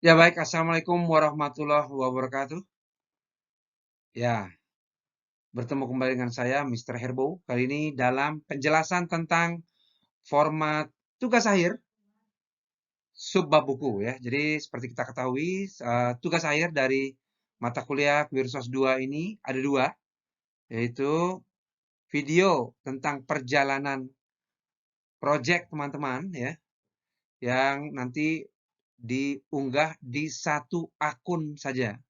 Ya baik, Assalamualaikum warahmatullahi wabarakatuh. Ya, bertemu kembali dengan saya, Mr. Herbo. Kali ini dalam penjelasan tentang format tugas akhir subbab buku ya. Jadi seperti kita ketahui, tugas akhir dari mata kuliah Kewirausahaan 2 ini ada dua, yaitu video tentang perjalanan project teman-teman ya, yang nanti diunggah di satu akun saja.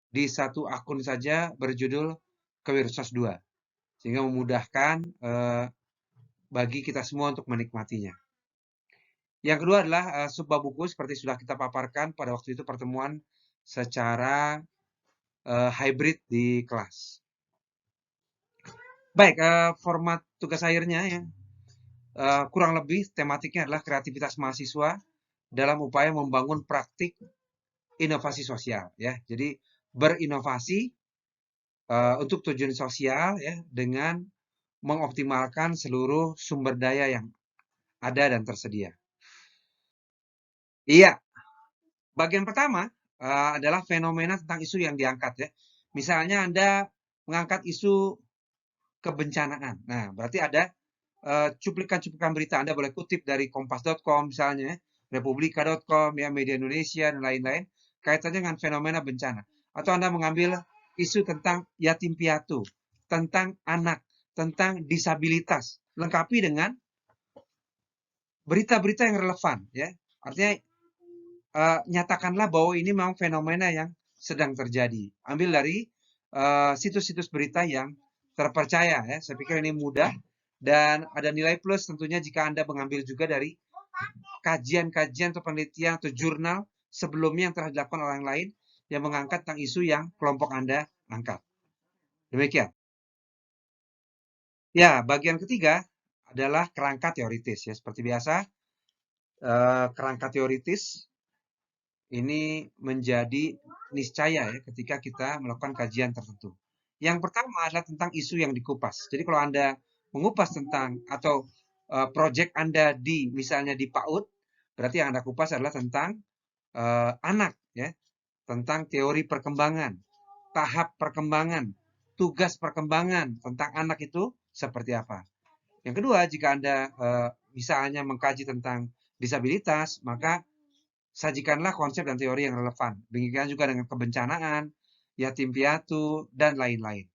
Di satu akun saja berjudul Kewirausahaan 2. Sehingga memudahkan bagi kita semua untuk menikmatinya. Yang kedua adalah subbab buku seperti sudah kita paparkan pada waktu itu pertemuan secara hybrid di kelas. Baik, format tugas akhirnya ya kurang lebih tematiknya adalah kreativitas mahasiswa dalam upaya membangun praktik inovasi sosial ya. Jadi berinovasi untuk tujuan sosial ya dengan mengoptimalkan seluruh sumber daya yang ada dan tersedia. Iya, bagian pertama adalah fenomena tentang isu yang diangkat ya. Misalnya Anda mengangkat isu kebencanaan. Nah, berarti ada cuplikan-cuplikan berita. Anda boleh kutip dari kompas.com misalnya, republika.com, ya, Media Indonesia dan lain-lain kaitannya dengan fenomena bencana. Atau Anda mengambil isu tentang yatim piatu, tentang anak, tentang disabilitas, lengkapi dengan berita-berita yang relevan ya. Artinya nyatakanlah bahwa ini memang fenomena yang sedang terjadi. Ambil dari situs-situs berita yang terpercaya ya. Saya pikir ini mudah dan ada nilai plus tentunya jika Anda mengambil juga dari kajian-kajian atau penelitian atau jurnal sebelumnya yang telah dilakukan orang lain yang mengangkat tentang isu yang kelompok Anda angkat. Demikian. Ya, bagian ketiga adalah kerangka teoritis ya. Seperti biasa, kerangka teoritis ini menjadi niscaya ya ketika kita melakukan kajian tertentu. Yang pertama adalah tentang isu yang dikupas. Jadi kalau Anda mengupas tentang atau proyek Anda di misalnya di PAUD, berarti yang Anda kupas adalah tentang anak ya, tentang teori perkembangan, tahap perkembangan, tugas perkembangan tentang anak itu seperti apa. Yang kedua, jika Anda misalnya mengkaji tentang disabilitas, maka sajikanlah konsep dan teori yang relevan. Demikian juga dengan kebencanaan, yatim piatu, dan lain-lain.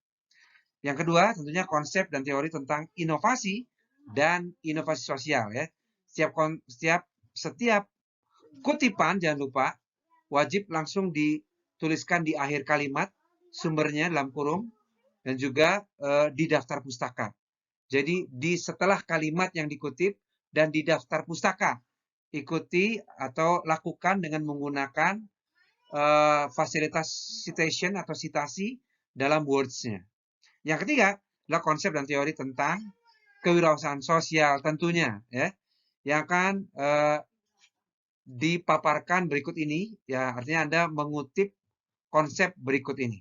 Yang kedua, tentunya konsep dan teori tentang inovasi dan inovasi sosial ya. Setiap kutipan jangan lupa wajib langsung dituliskan di akhir kalimat sumbernya dalam kurung dan juga di daftar pustaka. Jadi di setelah kalimat yang dikutip dan di daftar pustaka ikuti atau lakukan dengan menggunakan fasilitas citation atau citasi dalam words-nya. Yang ketiga adalah konsep dan teori tentang kewirausahaan sosial tentunya ya, yang akan dipaparkan berikut ini ya, artinya Anda mengutip konsep berikut ini.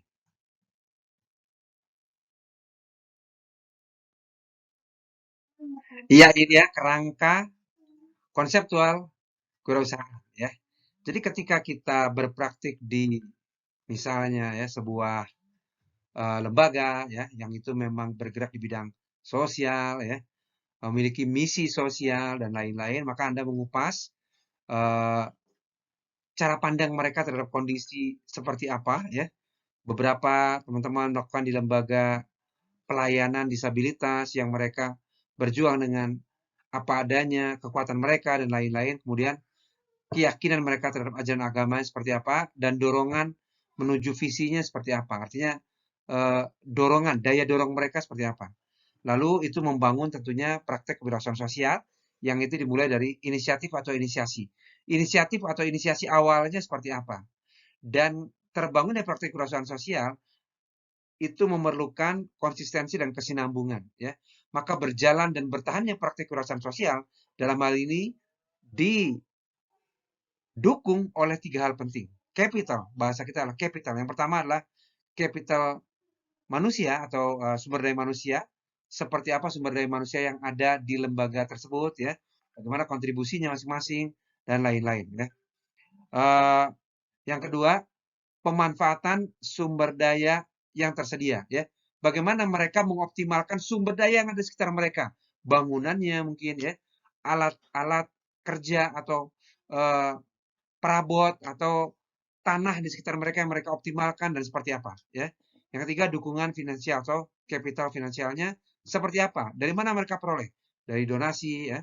Iya, ini ya kerangka konseptual kewirausahaan ya. Jadi ketika kita berpraktik di misalnya ya sebuah lembaga ya yang itu memang bergerak di bidang sosial ya, memiliki misi sosial dan lain-lain, maka Anda mengupas uh, cara pandang mereka terhadap kondisi seperti apa ya. Beberapa teman-teman melakukan di lembaga pelayanan disabilitas yang mereka berjuang dengan apa adanya, kekuatan mereka dan lain-lain. Kemudian keyakinan mereka terhadap ajaran agama seperti apa dan dorongan menuju visinya seperti apa. Artinya dorongan, daya dorong mereka seperti apa. Lalu itu membangun tentunya praktek kewirausahaan sosial yang itu dimulai dari inisiatif atau inisiasi. Inisiatif atau inisiasi awalnya seperti apa. Dan terbangunnya praktek kewirausahaan sosial itu memerlukan konsistensi dan kesinambungan ya. Maka berjalan dan bertahannya praktek kewirausahaan sosial dalam hal ini didukung oleh tiga hal penting. Capital, bahasa kita adalah capital. Yang pertama adalah capital manusia atau sumber daya manusia. Seperti apa sumber daya manusia yang ada di lembaga tersebut ya. Bagaimana kontribusinya masing-masing dan lain-lain ya. Eh, yang kedua, pemanfaatan sumber daya yang tersedia, ya. Bagaimana mereka mengoptimalkan sumber daya yang ada di sekitar mereka, bangunannya mungkin, ya, alat-alat kerja atau eh, perabot atau tanah di sekitar mereka yang mereka optimalkan dan seperti apa, ya. Yang ketiga, dukungan finansial atau capital finansialnya seperti apa, dari mana mereka peroleh, dari donasi, ya,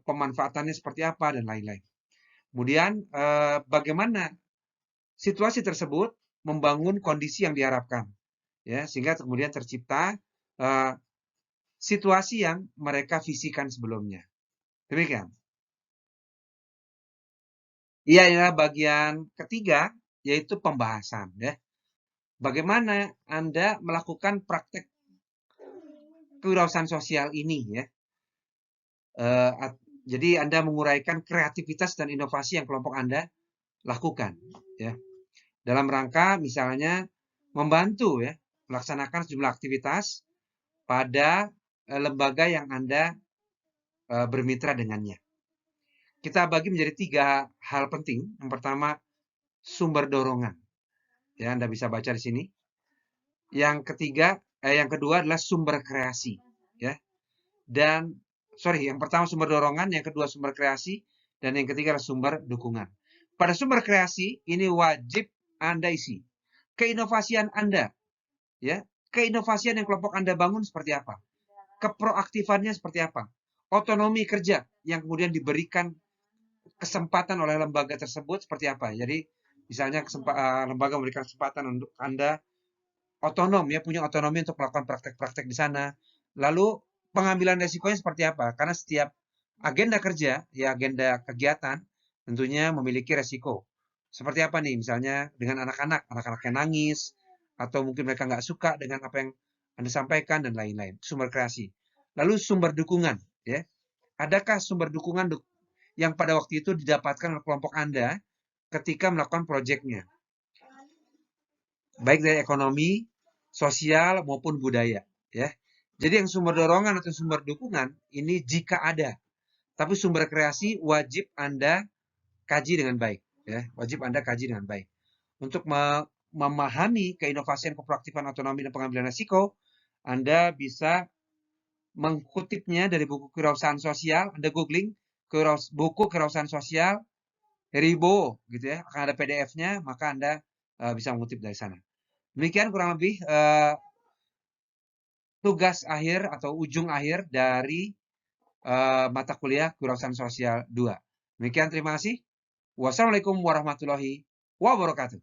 pemanfaatannya seperti apa dan lain-lain. Kemudian bagaimana situasi tersebut membangun kondisi yang diharapkan, ya, sehingga kemudian tercipta uh, situasi yang mereka visikan sebelumnya. Demikian. Iya, inilah bagian ketiga, yaitu pembahasan, ya. Bagaimana Anda melakukan praktek kewirausahaan sosial ini, ya. Jadi Anda menguraikan kreativitas dan inovasi yang kelompok Anda lakukan, ya. Dalam rangka misalnya membantu, ya, melaksanakan sejumlah aktivitas pada lembaga yang Anda bermitra dengannya. Kita bagi menjadi 3 hal penting. Yang pertama, sumber dorongan. Ya, Anda bisa baca di sini. Yang kedua adalah sumber kreasi, ya. Dan yang pertama sumber dorongan, yang kedua sumber kreasi, dan yang ketiga adalah sumber dukungan. Pada sumber kreasi ini wajib Anda isi keinovasian Anda, ya. Keinovasian yang kelompok Anda bangun seperti apa? Keproaktifannya seperti apa? Otonomi kerja yang kemudian diberikan kesempatan oleh lembaga tersebut seperti apa. Jadi misalnya lembaga memberikan kesempatan untuk Anda otonom, ya, punya otonomi untuk melakukan praktek-praktek di sana. Lalu pengambilan resikonya seperti apa? Karena setiap agenda kerja, ya, agenda kegiatan tentunya memiliki resiko. Seperti apa nih? Misalnya dengan anak-anak yang nangis, atau mungkin mereka nggak suka dengan apa yang Anda sampaikan dan lain-lain. Sumber kreasi. Lalu sumber dukungan, ya. Adakah sumber dukungan yang pada waktu itu didapatkan oleh kelompok Anda ketika melakukan proyeknya? Baik dari ekonomi, sosial, maupun budaya, ya. Jadi yang sumber dorongan atau sumber dukungan ini jika ada. Tapi sumber kreasi wajib Anda kaji dengan baik, ya. Wajib Anda kaji dengan baik. Untuk memahami keinovasian, keproaktifan, otonomi, dan pengambilan risiko, Anda bisa mengkutipnya dari buku kewirausahaan sosial. Anda googling buku kewirausahaan sosial Ribo, gitu, ya. Akan ada PDF-nya, maka Anda bisa mengutip dari sana. Demikian kurang lebih tugas akhir atau ujung akhir dari mata kuliah kewirausahaan sosial 2. Demikian, terima kasih. Wassalamualaikum warahmatullahi wabarakatuh.